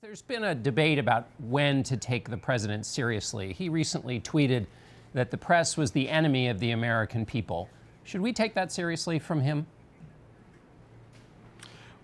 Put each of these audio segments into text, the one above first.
There's been a debate about when to take the president seriously. He recently tweeted that the press was the enemy of the American people. Should we take that seriously from him?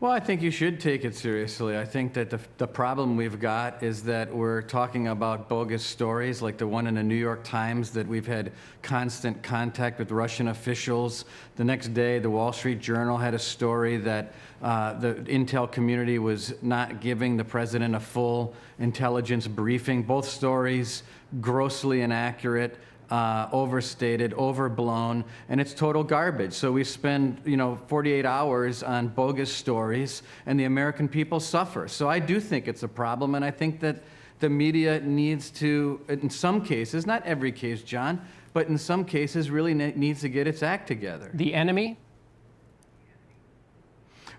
Well, I think you should take it seriously. I think that the problem we've got is that we're talking about bogus stories like the one in the New York Times that we've had constant contact with Russian officials. The next day, the Wall Street Journal had a story that the intel community was not giving the president a full intelligence briefing. Both stories grossly inaccurate. Overstated, overblown, and it's total garbage. So we spend, 48 hours on bogus stories, and the American people suffer. So I do think it's a problem, and I think that the media needs to, in some cases, not every case, John, but in some cases really needs to get its act together. The enemy?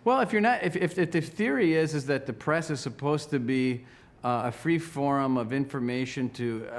Well, if the theory is that the press is supposed to be a free forum of information to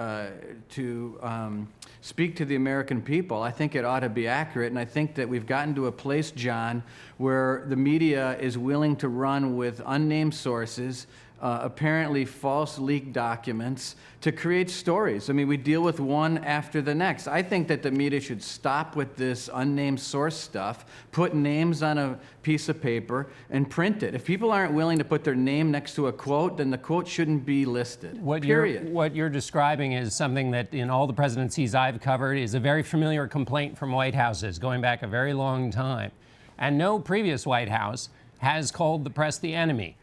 speak to the American people, I think it ought to be accurate. And I think that we've gotten to a place, John, where the media is willing to run with unnamed sources, apparently false leaked documents, to create stories. I mean, we deal with one after the next. I think that the media should stop with this unnamed source stuff, put names on a piece of paper, and print it. If people aren't willing to put their name next to a quote, then the quote shouldn't be listed, period. What you're describing is something that in all the presidencies I've covered is a very familiar complaint from White Houses going back a very long time. And no previous White House has called the press the enemy.